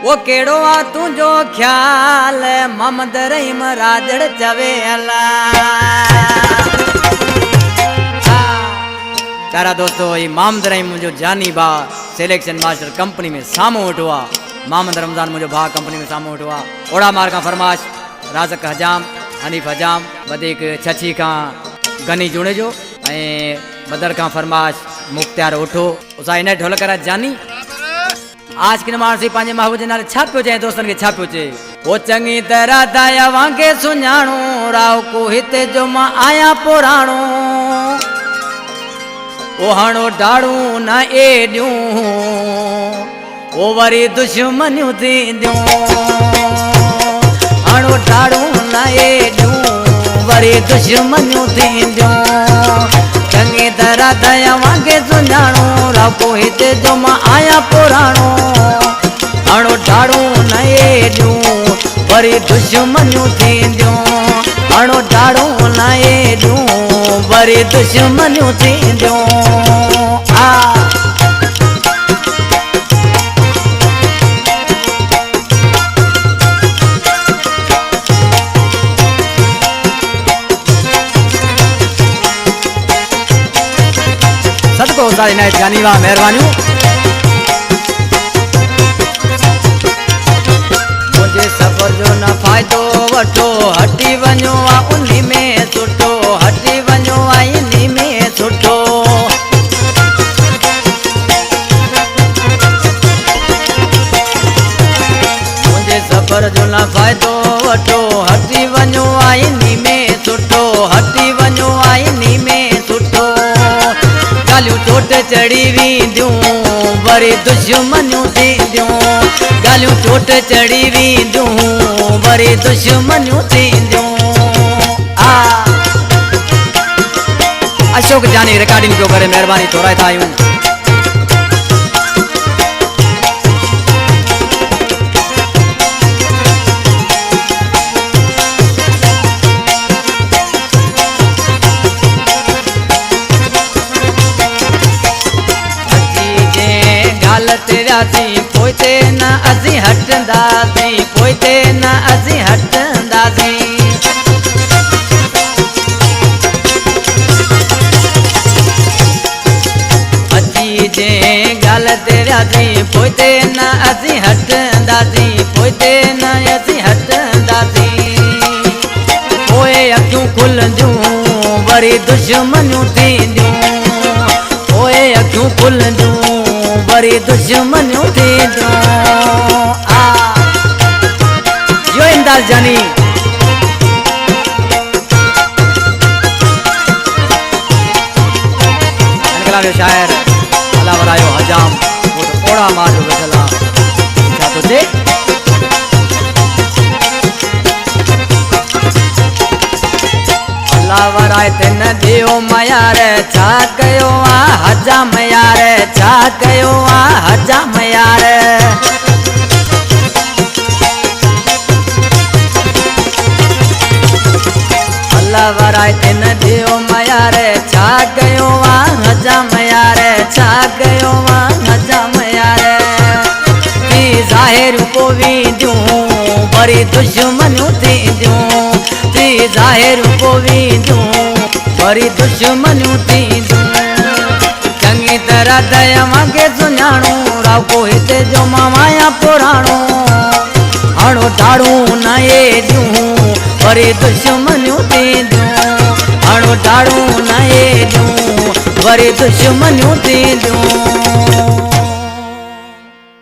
वो केड़ो आ तुझो ख्याल मोहम्मद रहीम राजड़ चवे अला। चारा दोस्तों ये मोहम्मद रहीम मुझो जानी बा सिलेक्शन मास्टर कंपनी में सामो उठवा। मोहम्मद रमजान मुझो भा कंपनी में सामो उठवा। ओड़ा मार का फरमाश राज़क हजाम हनीफ हजाम वधीक छछी का गनी जुड़े जो बदर का फरमाश मुख्तियार उठो उसा इन ढोल करा जानी। आज की नमाज से पांचे महबूब नाले छा पियो चए दोस्तन के छा पियो चए वो चंगी तरह दया वांगे सुञाणो राव को हिते जो मां आया पुराणो ओ हाणो डाड़ू न एडियूं ओ वरी दुश्मनियूं थींदियूं हाणो डाड़ू न एडियूं वरी दुश्मनियूं थींदियूं चंगी तरह दया वांगे सुञाणो राव को हिते जो मां आया पुराणो हाणो डाड़ू न एडियूं वरी दुश्मनियूं थींदियूं हाणो डाड़ू न एडियूं वरी दुश्मनियूं थींदियूं। सदको सारी नाइट जानी वा मेहरबानियूं। मुझे सफर जो न फायदो वठो हटी वञो आ उन्हीं में सुठो हटी वञो आ इन्हीं में सुठो मुझे सफर जो न फायदो वठो हटी वञो आ इन्हीं में सुठो हटी वञो आ इन्हीं में सुठो गालियूं चोट चढ़ी वेंदियूं वरी दुश्मनियूं थींदियूं गालियूं चोट चढ़ी वेंदियूं वरी दुश्मनियूं थींदियूं। अशोक जानी रिकॉर्डिंग पियो करे महिरबानी थोरा था आहियूं। पोइते न असीं हटंदासीं पोइते न असीं हटंदासीं अची जे ॻाल्हि ते वियासीं पोइते न असीं हटंदासीं पोइते न असीं हटंदासीं पोइ अखियूं खुलंदियूं वरी दुश्मनियूं थींदियूं पोइ अखियूं खुलंदियूं वरी दुश्मनियूं थींदियूं। यो इंदाज़ जानी इनकलाब जो शायर अल्लाह वरायो हजाम वो तो ओड़ा मार जो वेठला छा तो थे अल्लाह वराए ते न दियो मयार छा कयो आ हजाम यार छा कयो आ हजाम यार अल्लाह वराए ते न दियो मयार छा कयो आ हजाम यार छा कयो आ हजाम यार थी ज़ाहिर को वेंदियूं वरी दुश्मनियूं थींदियूं थी ज़ाहिर को वेंदियूं वरी दुश्मनियूं थींदियूं चंगी तरह दया वांगे सुञाणो राव को हिते जो मां आया पुराणो हाणो डाड़ू न एडियूं वरी दुश्मनियूं थींदियूं हाणो डाड़ू न एडियूं वरी दुश्मनियूं थींदियूं।